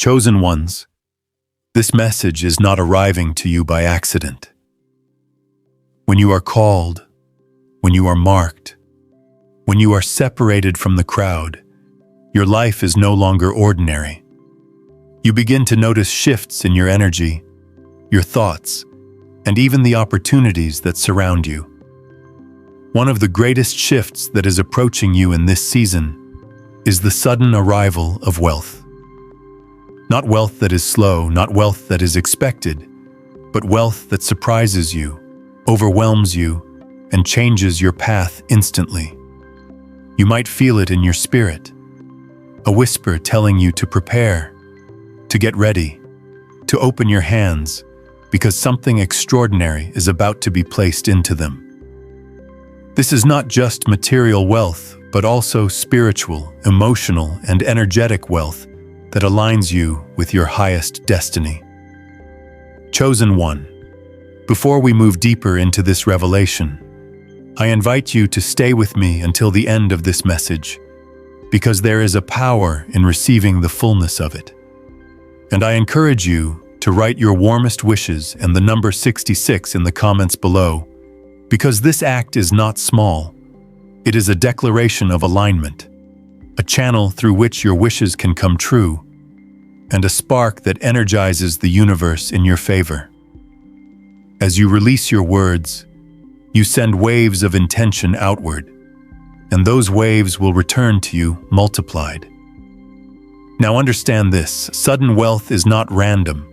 Chosen ones, this message is not arriving to you by accident. When you are called, when you are marked, when you are separated from the crowd, your life is no longer ordinary. You begin to notice shifts in your energy, your thoughts, and even the opportunities that surround you. One of the greatest shifts that is approaching you in this season is the sudden arrival of wealth. Not wealth that is slow, not wealth that is expected, but wealth that surprises you, overwhelms you, and changes your path instantly. You might feel it in your spirit, a whisper telling you to prepare, to get ready, to open your hands, because something extraordinary is about to be placed into them. This is not just material wealth, but also spiritual, emotional, and energetic wealth that aligns you with your highest destiny. Chosen one, before we move deeper into this revelation, I invite you to stay with me until the end of this message, because there is a power in receiving the fullness of it. And I encourage you to write your warmest wishes and the number 66 in the comments below, because this act is not small. It is a declaration of alignment, a channel through which your wishes can come true, and a spark that energizes the universe in your favor. As you release your words, you send waves of intention outward, and those waves will return to you multiplied. Now understand this: sudden wealth is not random.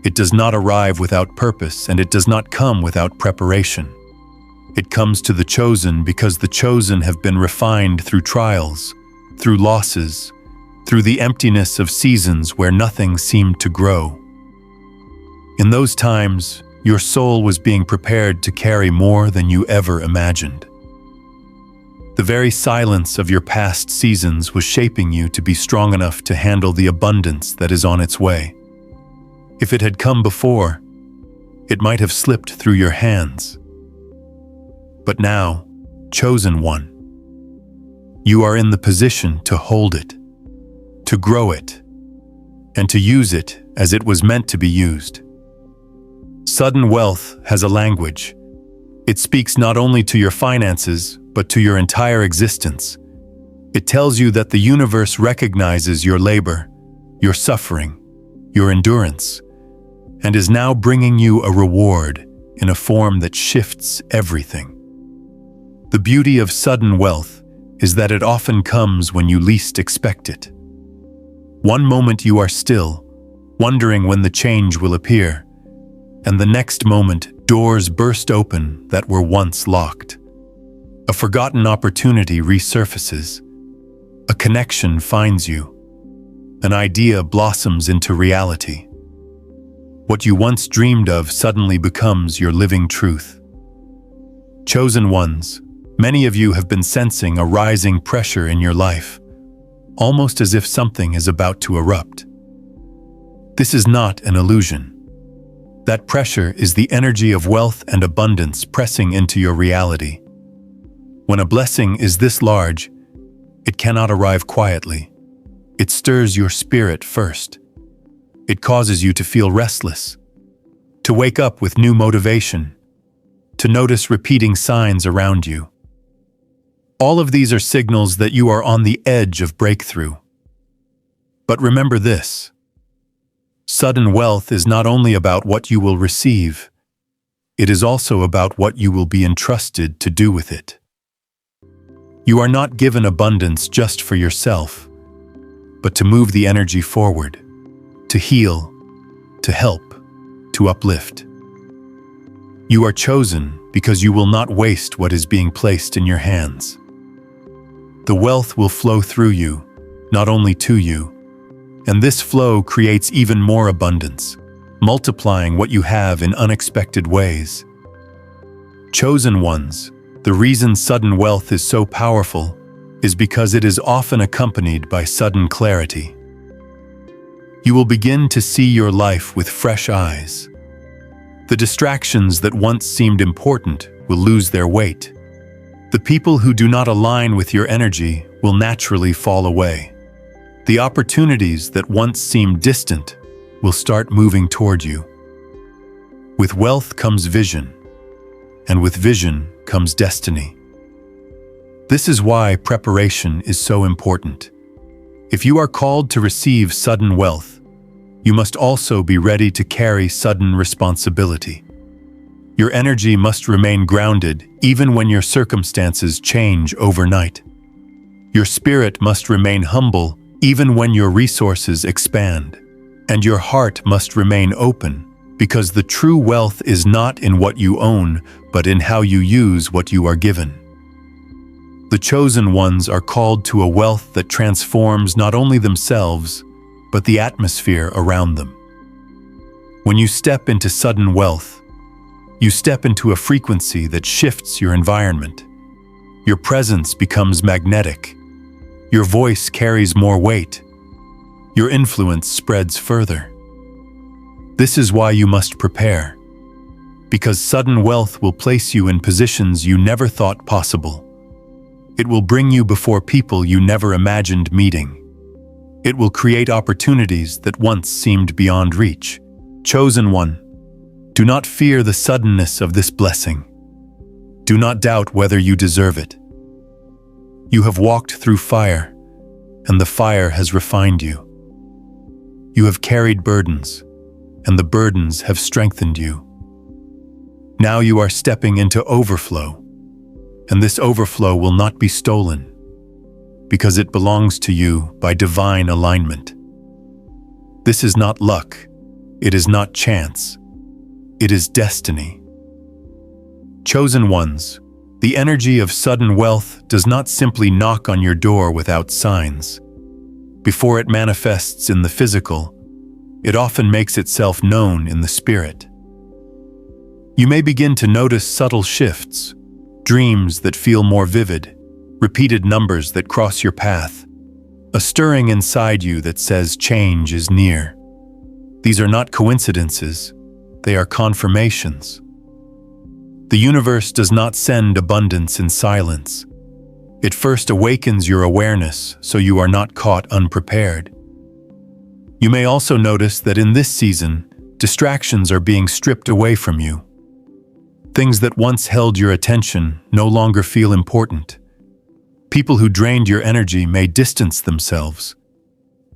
It does not arrive without purpose, and it does not come without preparation. It comes to the chosen because the chosen have been refined through trials, through losses, through the emptiness of seasons where nothing seemed to grow. In those times, your soul was being prepared to carry more than you ever imagined. The very silence of your past seasons was shaping you to be strong enough to handle the abundance that is on its way. If it had come before, it might have slipped through your hands. But now, chosen one, you are in the position to hold it, to grow it, and to use it as it was meant to be used. Sudden wealth has a language. It speaks not only to your finances, but to your entire existence. It tells you that the universe recognizes your labor, your suffering, your endurance, and is now bringing you a reward in a form that shifts everything. The beauty of sudden wealth is that it often comes when you least expect it. One moment you are still, wondering when the change will appear, and the next moment doors burst open that were once locked. A forgotten opportunity resurfaces. A connection finds you. An idea blossoms into reality. What you once dreamed of suddenly becomes your living truth. Chosen ones, many of you have been sensing a rising pressure in your life, almost as if something is about to erupt. This is not an illusion. That pressure is the energy of wealth and abundance pressing into your reality. When a blessing is this large, it cannot arrive quietly. It stirs your spirit first. It causes you to feel restless, to wake up with new motivation, to notice repeating signs around you. All of these are signals that you are on the edge of breakthrough. But remember this: sudden wealth is not only about what you will receive, it is also about what you will be entrusted to do with it. You are not given abundance just for yourself, but to move the energy forward, to heal, to help, to uplift. You are chosen because you will not waste what is being placed in your hands. The wealth will flow through you, not only to you, and this flow creates even more abundance, multiplying what you have in unexpected ways. Chosen ones, the reason sudden wealth is so powerful is because it is often accompanied by sudden clarity. You will begin to see your life with fresh eyes. The distractions that once seemed important will lose their weight. The people who do not align with your energy will naturally fall away. The opportunities that once seemed distant will start moving toward you. With wealth comes vision, and with vision comes destiny. This is why preparation is so important. If you are called to receive sudden wealth, you must also be ready to carry sudden responsibility. Your energy must remain grounded even when your circumstances change overnight. Your spirit must remain humble even when your resources expand. And your heart must remain open, because the true wealth is not in what you own, but in how you use what you are given. The chosen ones are called to a wealth that transforms not only themselves, but the atmosphere around them. When you step into sudden wealth, you step into a frequency that shifts your environment. Your presence becomes magnetic. Your voice carries more weight. Your influence spreads further. This is why you must prepare, because sudden wealth will place you in positions you never thought possible. It will bring you before people you never imagined meeting. It will create opportunities that once seemed beyond reach. Chosen one, do not fear the suddenness of this blessing. Do not doubt whether you deserve it. You have walked through fire, and the fire has refined you. You have carried burdens, and the burdens have strengthened you. Now you are stepping into overflow, and this overflow will not be stolen, because it belongs to you by divine alignment. This is not luck, it is not chance, it is destiny. Chosen ones, the energy of sudden wealth does not simply knock on your door without signs. Before it manifests in the physical, it often makes itself known in the spirit. You may begin to notice subtle shifts, dreams that feel more vivid, repeated numbers that cross your path, a stirring inside you that says change is near. These are not coincidences, they are confirmations. The universe does not send abundance in silence. It first awakens your awareness so you are not caught unprepared. You may also notice that in this season, distractions are being stripped away from you. Things that once held your attention no longer feel important. People who drained your energy may distance themselves.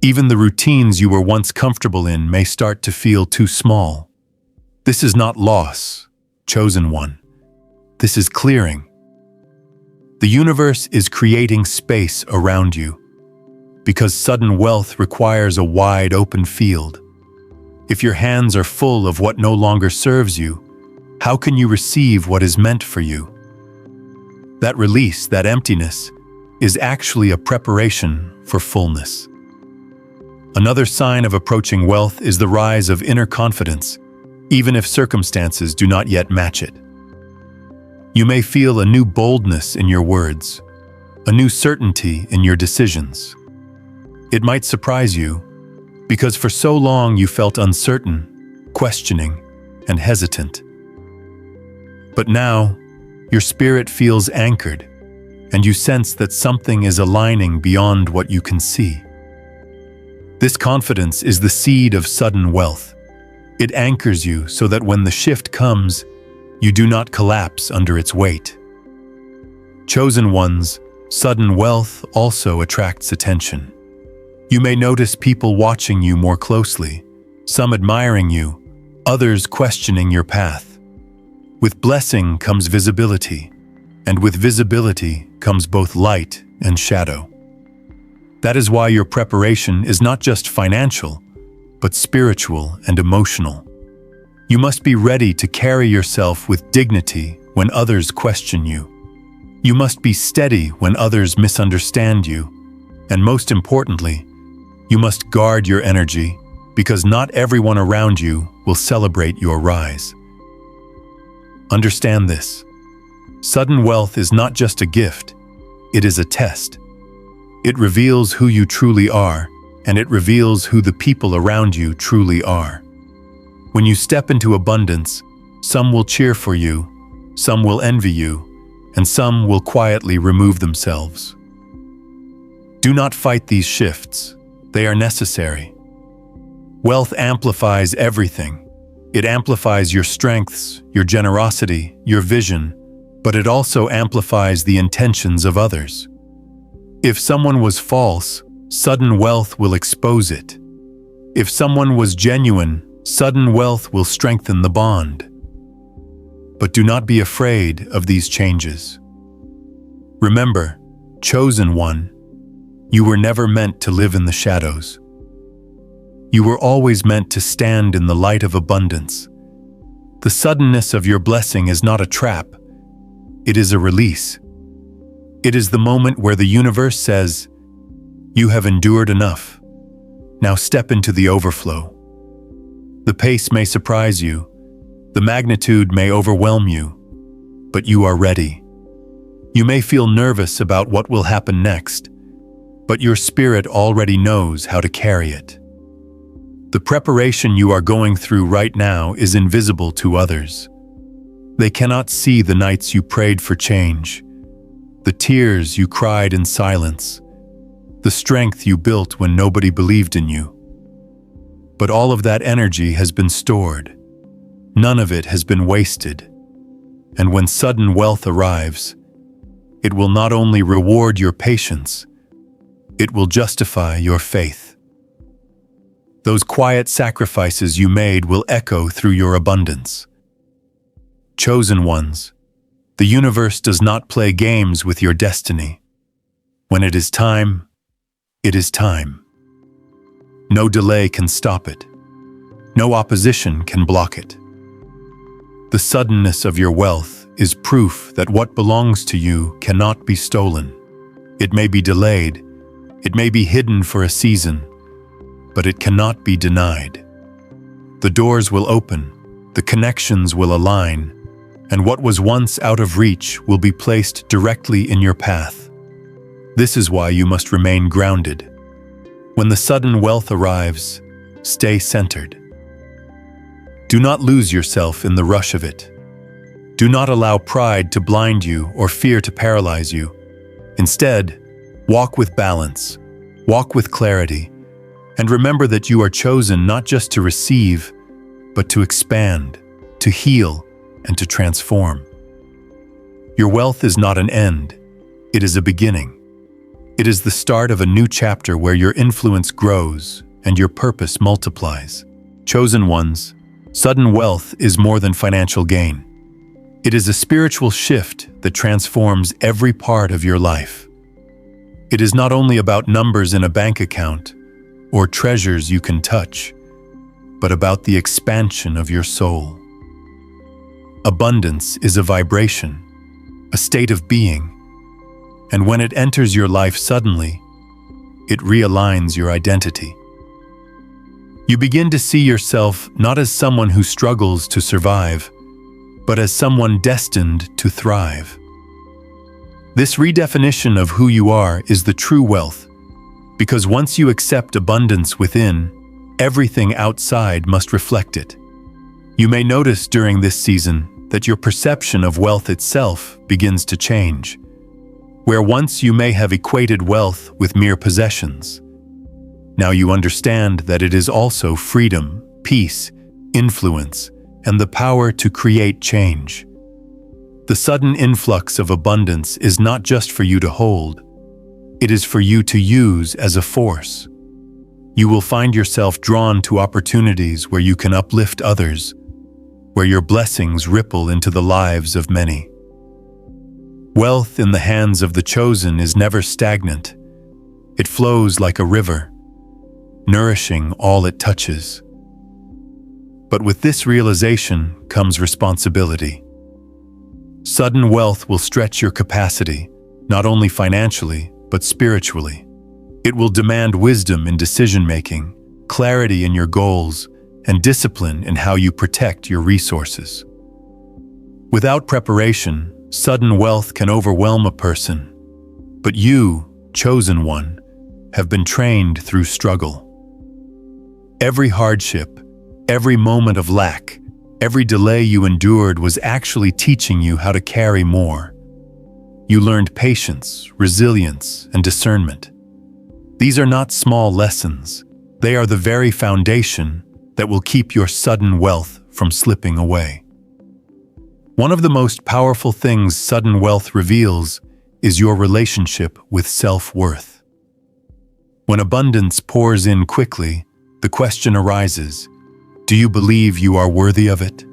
Even the routines you were once comfortable in may start to feel too small. This is not loss, chosen one. This is clearing. The universe is creating space around you, because sudden wealth requires a wide open field. If your hands are full of what no longer serves you, how can you receive what is meant for you? That release, that emptiness, is actually a preparation for fullness. Another sign of approaching wealth is the rise of inner confidence, even if circumstances do not yet match it. You may feel a new boldness in your words, a new certainty in your decisions. It might surprise you, because for so long you felt uncertain, questioning, and hesitant. But now, your spirit feels anchored, and you sense that something is aligning beyond what you can see. This confidence is the seed of sudden wealth. It anchors you so that when the shift comes, you do not collapse under its weight. Chosen ones, sudden wealth also attracts attention. You may notice people watching you more closely, some admiring you, others questioning your path. With blessing comes visibility, and with visibility comes both light and shadow. That is why your preparation is not just financial, but spiritual and emotional. You must be ready to carry yourself with dignity when others question you. You must be steady when others misunderstand you. And most importantly, you must guard your energy, because not everyone around you will celebrate your rise. Understand this. Sudden wealth is not just a gift, it is a test. It reveals who you truly are, and it reveals who the people around you truly are. When you step into abundance, some will cheer for you, some will envy you, and some will quietly remove themselves. Do not fight these shifts. They are necessary. Wealth amplifies everything. It amplifies your strengths, your generosity, your vision, but it also amplifies the intentions of others. If someone was false, sudden wealth will expose it. If someone was genuine, sudden wealth will strengthen the bond. But do not be afraid of these changes. Remember, chosen one, you were never meant to live in the shadows. You were always meant to stand in the light of abundance. The suddenness of your blessing is not a trap. It is a release. It is the moment where the universe says, "You have endured enough. Now step into the overflow." The pace may surprise you. The magnitude may overwhelm you. But you are ready. You may feel nervous about what will happen next, but your spirit already knows how to carry it. The preparation you are going through right now is invisible to others. They cannot see the nights you prayed for change, the tears you cried in silence, the strength you built when nobody believed in you. But all of that energy has been stored. None of it has been wasted. And when sudden wealth arrives, it will not only reward your patience, it will justify your faith. Those quiet sacrifices you made will echo through your abundance. Chosen ones, the universe does not play games with your destiny. When it is time, it is time. No delay can stop it. No opposition can block it. The suddenness of your wealth is proof that what belongs to you cannot be stolen. It may be delayed, it may be hidden for a season, but it cannot be denied. The doors will open, the connections will align, and what was once out of reach will be placed directly in your path. This is why you must remain grounded. When the sudden wealth arrives, stay centered. Do not lose yourself in the rush of it. Do not allow pride to blind you or fear to paralyze you. Instead, walk with balance, walk with clarity, and remember that you are chosen not just to receive, but to expand, to heal, and to transform. Your wealth is not an end, it is a beginning. It is the start of a new chapter where your influence grows and your purpose multiplies. Chosen ones, sudden wealth is more than financial gain. It is a spiritual shift that transforms every part of your life. It is not only about numbers in a bank account or treasures you can touch, but about the expansion of your soul. Abundance is a vibration, a state of being, and when it enters your life suddenly, it realigns your identity. You begin to see yourself not as someone who struggles to survive, but as someone destined to thrive. This redefinition of who you are is the true wealth, because once you accept abundance within, everything outside must reflect it. You may notice during this season that your perception of wealth itself begins to change. Where once you may have equated wealth with mere possessions, now you understand that it is also freedom, peace, influence, and the power to create change. The sudden influx of abundance is not just for you to hold, it is for you to use as a force. You will find yourself drawn to opportunities where you can uplift others, where your blessings ripple into the lives of many. Wealth in the hands of the chosen is never stagnant. It flows like a river, nourishing all it touches. But with this realization comes responsibility. Sudden wealth will stretch your capacity, not only financially, but spiritually. It will demand wisdom in decision-making, clarity in your goals, and discipline in how you protect your resources. Without preparation, sudden wealth can overwhelm a person, but you, chosen one, have been trained through struggle. Every hardship, every moment of lack, every delay you endured was actually teaching you how to carry more. You learned patience, resilience, and discernment. These are not small lessons. They are the very foundation that will keep your sudden wealth from slipping away. One of the most powerful things sudden wealth reveals is your relationship with self-worth. When abundance pours in quickly, the question arises, do you believe you are worthy of it?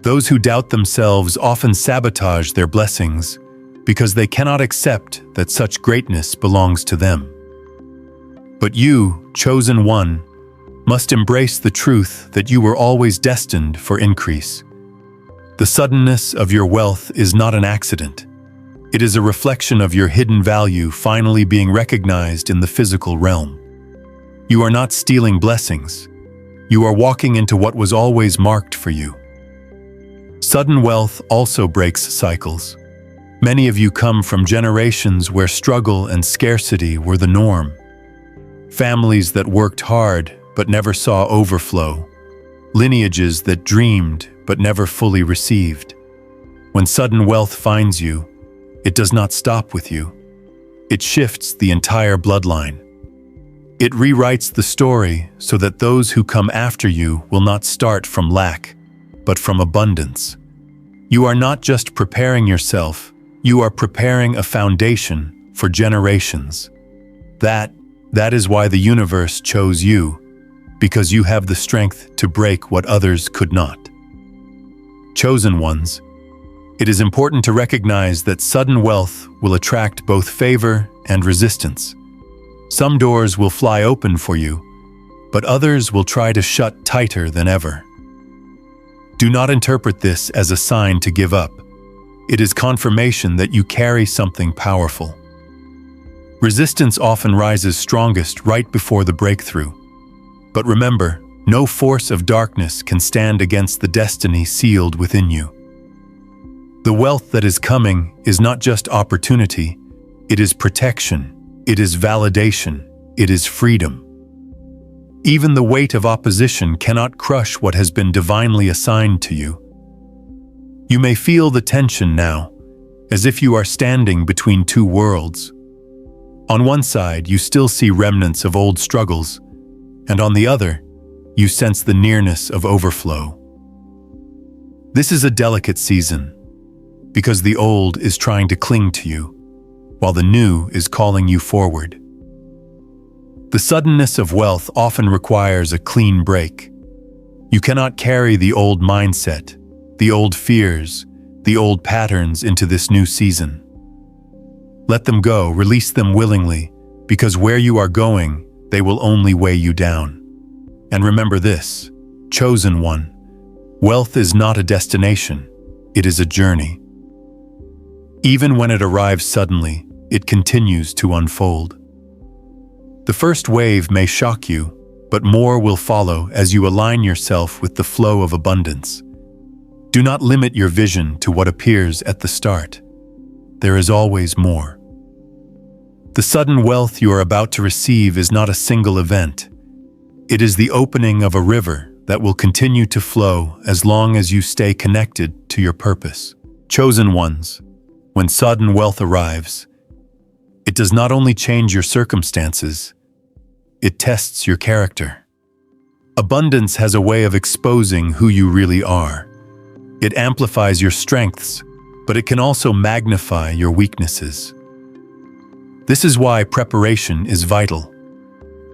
Those who doubt themselves often sabotage their blessings because they cannot accept that such greatness belongs to them. But you, chosen one, must embrace the truth that you were always destined for increase. The suddenness of your wealth is not an accident. It is a reflection of your hidden value finally being recognized in the physical realm. You are not stealing blessings. You are walking into what was always marked for you. Sudden wealth also breaks cycles. Many of you come from generations where struggle and scarcity were the norm. Families that worked hard but never saw overflow. Lineages that dreamed but never fully received. When sudden wealth finds you, it does not stop with you. It shifts the entire bloodline. It rewrites the story so that those who come after you will not start from lack, but from abundance. You are not just preparing yourself, you are preparing a foundation for generations. That is why the universe chose you, because you have the strength to break what others could not. Chosen ones, it is important to recognize that sudden wealth will attract both favor and resistance. Some doors will fly open for you, but others will try to shut tighter than ever. Do not interpret this as a sign to give up. It is confirmation that you carry something powerful. Resistance often rises strongest right before the breakthrough. But remember, no force of darkness can stand against the destiny sealed within you. The wealth that is coming is not just opportunity, it is protection, it is validation, it is freedom. Even the weight of opposition cannot crush what has been divinely assigned to you. You may feel the tension now, as if you are standing between two worlds. On one side, you still see remnants of old struggles, and on the other, you sense the nearness of overflow. This is a delicate season, because the old is trying to cling to you, while the new is calling you forward. The suddenness of wealth often requires a clean break. You cannot carry the old mindset, the old fears, the old patterns into this new season. Let them go, release them willingly, because where you are going, they will only weigh you down. And remember this, chosen one, wealth is not a destination, it is a journey. Even when it arrives suddenly, it continues to unfold. The first wave may shock you, but more will follow as you align yourself with the flow of abundance. Do not limit your vision to what appears at the start. There is always more. The sudden wealth you are about to receive is not a single event. It is the opening of a river that will continue to flow as long as you stay connected to your purpose. Chosen ones, when sudden wealth arrives, it does not only change your circumstances, it tests your character. Abundance has a way of exposing who you really are. It amplifies your strengths, but it can also magnify your weaknesses. This is why preparation is vital.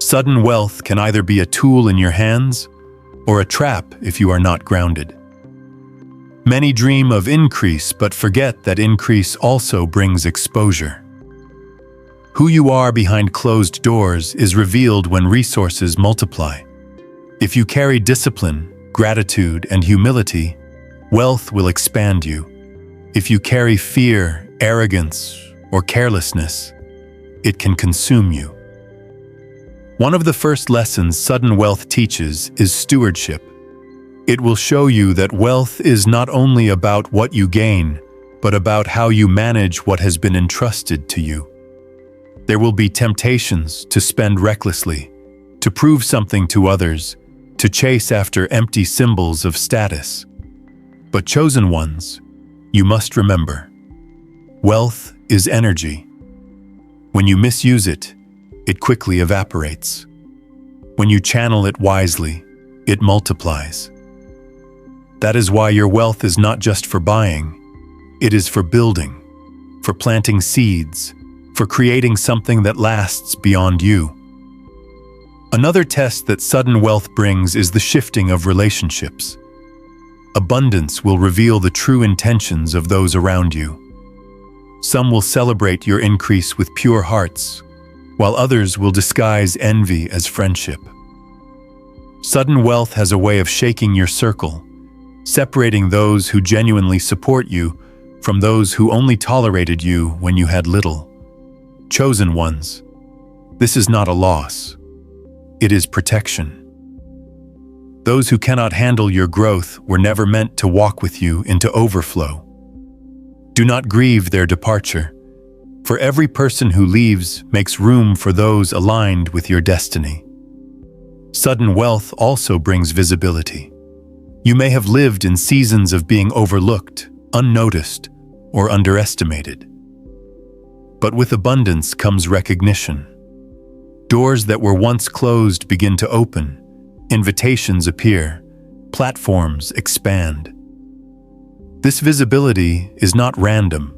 Sudden wealth can either be a tool in your hands or a trap if you are not grounded. Many dream of increase but forget that increase also brings exposure. Who you are behind closed doors is revealed when resources multiply. If you carry discipline, gratitude, and humility, wealth will expand you. If you carry fear, arrogance, or carelessness, it can consume you. One of the first lessons sudden wealth teaches is stewardship. It will show you that wealth is not only about what you gain, but about how you manage what has been entrusted to you. There will be temptations to spend recklessly, to prove something to others, to chase after empty symbols of status. But chosen ones, you must remember, wealth is energy. When you misuse it, it quickly evaporates. When you channel it wisely, it multiplies. That is why your wealth is not just for buying, it is for building, for planting seeds, for creating something that lasts beyond you. Another test that sudden wealth brings is the shifting of relationships. Abundance will reveal the true intentions of those around you. Some will celebrate your increase with pure hearts, while others will disguise envy as friendship. Sudden wealth has a way of shaking your circle, separating those who genuinely support you from those who only tolerated you when you had little. Chosen ones, this is not a loss. It is protection. Those who cannot handle your growth were never meant to walk with you into overflow. Do not grieve their departure, for every person who leaves makes room for those aligned with your destiny. Sudden wealth also brings visibility. You may have lived in seasons of being overlooked, unnoticed, or underestimated. But with abundance comes recognition. Doors that were once closed begin to open, invitations appear, platforms expand. This visibility is not random,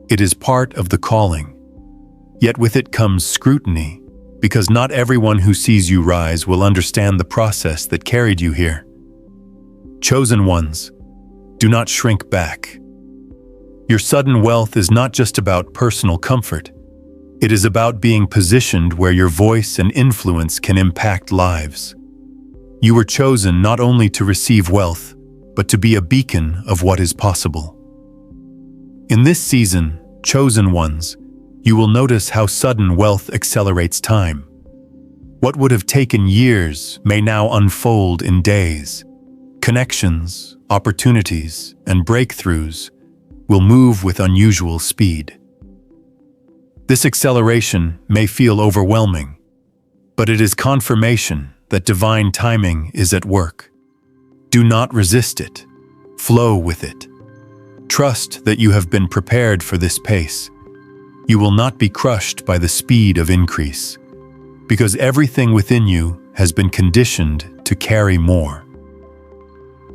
it is part of the calling. Yet with it comes scrutiny, because not everyone who sees you rise will understand the process that carried you here. Chosen ones, do not shrink back. Your sudden wealth is not just about personal comfort. It is about being positioned where your voice and influence can impact lives. You were chosen not only to receive wealth, but to be a beacon of what is possible. In this season, chosen ones, you will notice how sudden wealth accelerates time. What would have taken years may now unfold in days. Connections, opportunities, and breakthroughs will move with unusual speed. This acceleration may feel overwhelming, but it is confirmation that divine timing is at work. Do not resist it. Flow with it. Trust that you have been prepared for this pace. You will not be crushed by the speed of increase, because everything within you has been conditioned to carry more.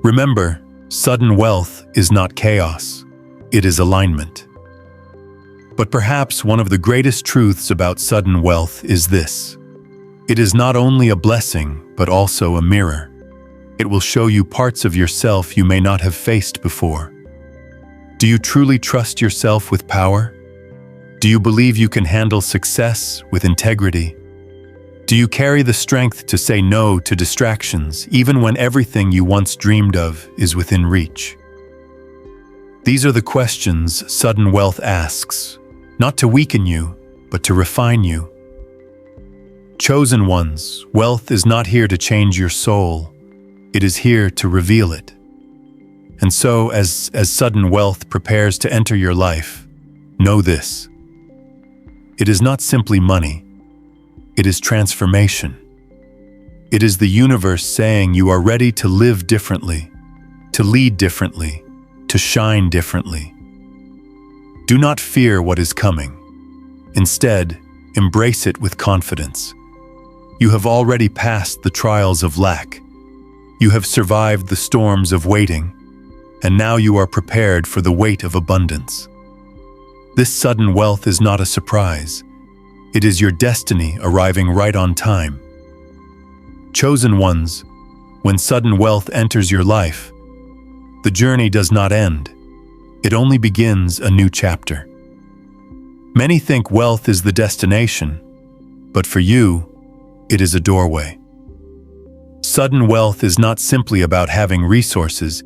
Remember, sudden wealth is not chaos. It is alignment. But perhaps one of the greatest truths about sudden wealth is this. It is not only a blessing, but also a mirror. It will show you parts of yourself you may not have faced before. Do you truly trust yourself with power? Do you believe you can handle success with integrity? Do you carry the strength to say no to distractions, even when everything you once dreamed of is within reach? These are the questions sudden wealth asks, not to weaken you, but to refine you. Chosen ones, wealth is not here to change your soul. It is here to reveal it. And so, as sudden wealth prepares to enter your life, know this. It is not simply money. It is transformation. It is the universe saying you are ready to live differently, to lead differently, to shine differently. Do not fear what is coming. Instead, embrace it with confidence. You have already passed the trials of lack. You have survived the storms of waiting, and now you are prepared for the weight of abundance. This sudden wealth is not a surprise. It is your destiny arriving right on time. Chosen ones, when sudden wealth enters your life, the journey does not end. It only begins a new chapter. Many think wealth is the destination, but for you, it is a doorway. Sudden wealth is not simply about having resources,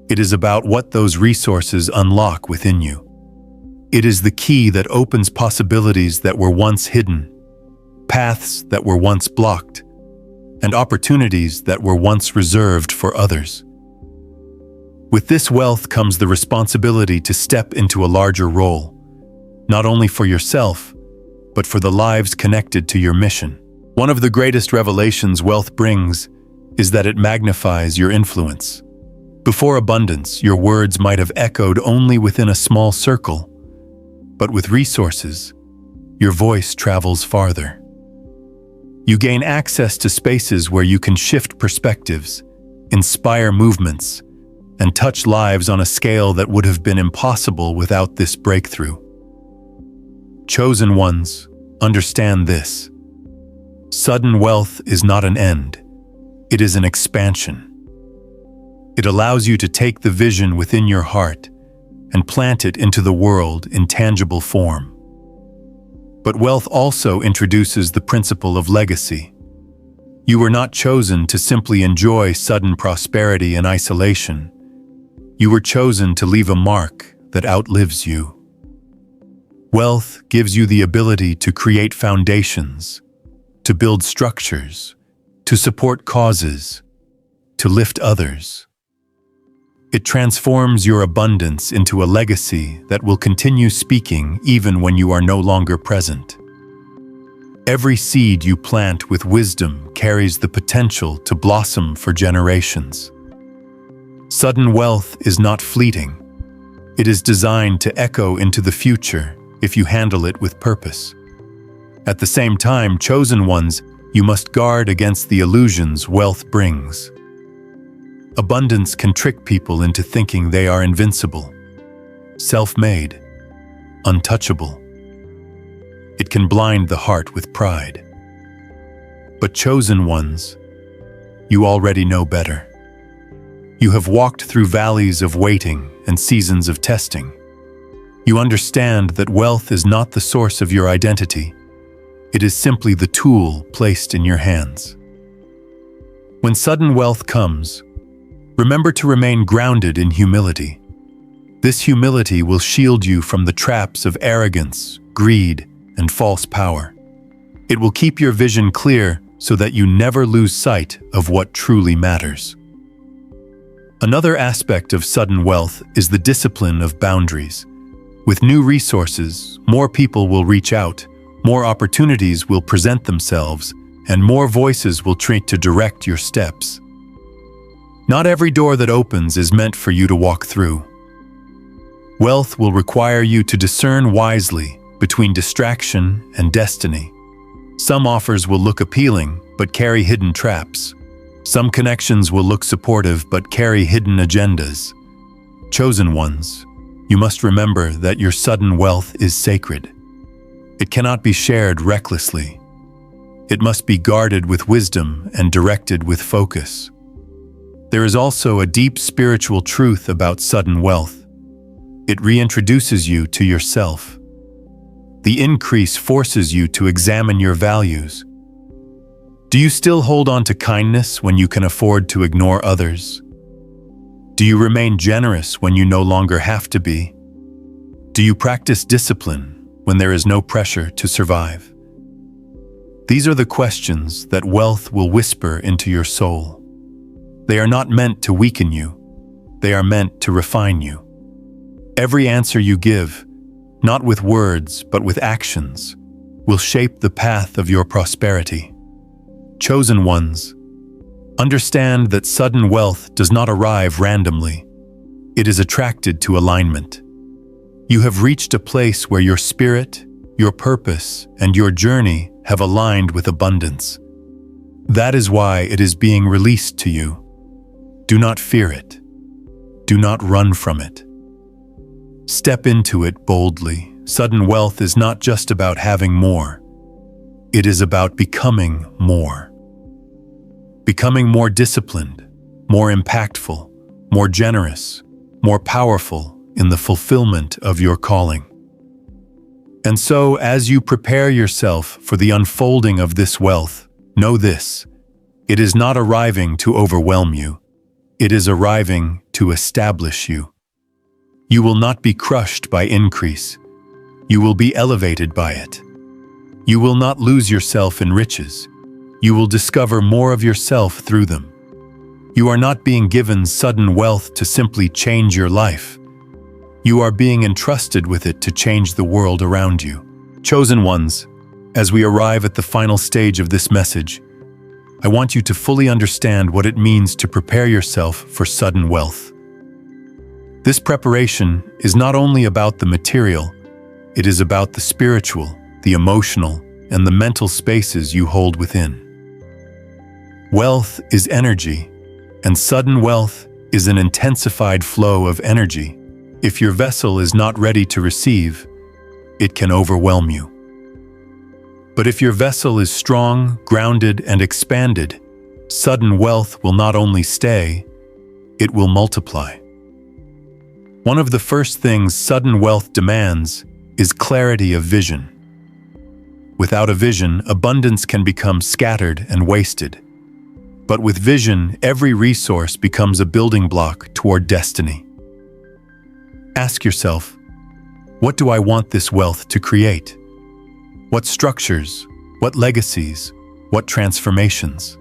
it is about what those resources unlock within you. It is the key that opens possibilities that were once hidden, paths that were once blocked, and opportunities that were once reserved for others. With this wealth comes the responsibility to step into a larger role, not only for yourself, but for the lives connected to your mission. One of the greatest revelations wealth brings is that it magnifies your influence. Before abundance, your words might have echoed only within a small circle, but with resources, your voice travels farther. You gain access to spaces where you can shift perspectives, inspire movements, and touch lives on a scale that would have been impossible without this breakthrough. Chosen ones, understand this. Sudden wealth is not an end. It is an expansion. It allows you to take the vision within your heart and plant it into the world in tangible form. But wealth also introduces the principle of legacy. You were not chosen to simply enjoy sudden prosperity in isolation. You were chosen to leave a mark that outlives you. Wealth gives you the ability to create foundations, to build structures, to support causes, to lift others. It transforms your abundance into a legacy that will continue speaking even when you are no longer present. Every seed you plant with wisdom carries the potential to blossom for generations. Sudden wealth is not fleeting. It is designed to echo into the future if you handle it with purpose. At the same time, chosen ones, you must guard against the illusions wealth brings. Abundance can trick people into thinking they are invincible, self-made, untouchable. It can blind the heart with pride. But chosen ones, you already know better. You have walked through valleys of waiting and seasons of testing. You understand that wealth is not the source of your identity. It is simply the tool placed in your hands. When sudden wealth comes, remember to remain grounded in humility. This humility will shield you from the traps of arrogance, greed, and false power. It will keep your vision clear so that you never lose sight of what truly matters. Another aspect of sudden wealth is the discipline of boundaries. With new resources, more people will reach out, more opportunities will present themselves, and more voices will try to direct your steps. Not every door that opens is meant for you to walk through. Wealth will require you to discern wisely between distraction and destiny. Some offers will look appealing, but carry hidden traps. Some connections will look supportive, but carry hidden agendas. Chosen ones, you must remember that your sudden wealth is sacred. It cannot be shared recklessly. It must be guarded with wisdom and directed with focus. There is also a deep spiritual truth about sudden wealth. It reintroduces you to yourself. The increase forces you to examine your values. Do you still hold on to kindness when you can afford to ignore others? Do you remain generous when you no longer have to be? Do you practice discipline when there is no pressure to survive? These are the questions that wealth will whisper into your soul. They are not meant to weaken you. They are meant to refine you. Every answer you give, not with words but with actions, will shape the path of your prosperity. Chosen ones, understand that sudden wealth does not arrive randomly. It is attracted to alignment. You have reached a place where your spirit, your purpose, and your journey have aligned with abundance. That is why it is being released to you. Do not fear it. Do not run from it. Step into it boldly. Sudden wealth is not just about having more. It is about becoming more. Becoming more disciplined, more impactful, more generous, more powerful in the fulfillment of your calling. And so, as you prepare yourself for the unfolding of this wealth, know this: it is not arriving to overwhelm you. It is arriving to establish you. You will not be crushed by increase. You will be elevated by it. You will not lose yourself in riches. You will discover more of yourself through them. You are not being given sudden wealth to simply change your life. You are being entrusted with it to change the world around you. Chosen ones, as we arrive at the final stage of this message, I want you to fully understand what it means to prepare yourself for sudden wealth. This preparation is not only about the material, it is about the spiritual, the emotional, and the mental spaces you hold within. Wealth is energy, and sudden wealth is an intensified flow of energy. If your vessel is not ready to receive, it can overwhelm you. But if your vessel is strong, grounded, and expanded, sudden wealth will not only stay, it will multiply. One of the first things sudden wealth demands is clarity of vision. Without a vision, abundance can become scattered and wasted. But with vision, every resource becomes a building block toward destiny. Ask yourself, what do I want this wealth to create? What structures, what legacies, what transformations?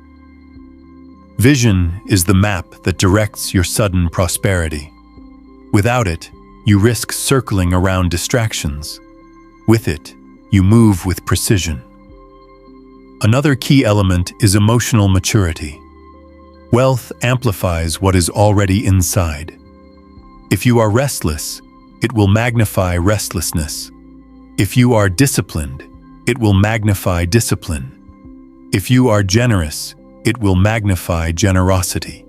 Vision is the map that directs your sudden prosperity. Without it, you risk circling around distractions. With it, you move with precision. Another key element is emotional maturity. Wealth amplifies what is already inside. If you are restless, it will magnify restlessness. If you are disciplined, it will magnify discipline. If you are generous, it will magnify generosity.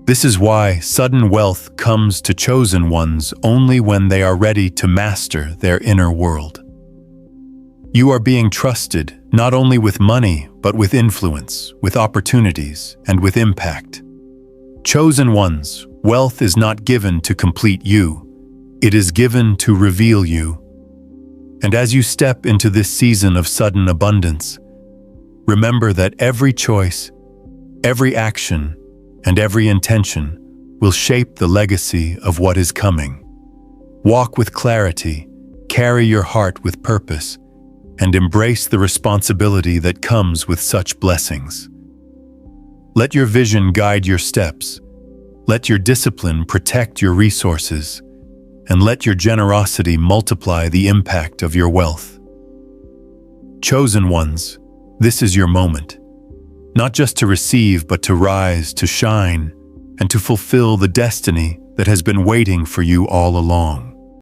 This is why sudden wealth comes to chosen ones only when they are ready to master their inner world. You are being trusted not only with money, but with influence, with opportunities, and with impact. Chosen ones, wealth is not given to complete you, it is given to reveal you. And as you step into this season of sudden abundance, remember that every choice, every action, and every intention will shape the legacy of what is coming. Walk with clarity, carry your heart with purpose, and embrace the responsibility that comes with such blessings. Let your vision guide your steps, let your discipline protect your resources, and let your generosity multiply the impact of your wealth. Chosen ones, this is your moment, not just to receive, but to rise, to shine, and to fulfill the destiny that has been waiting for you all along.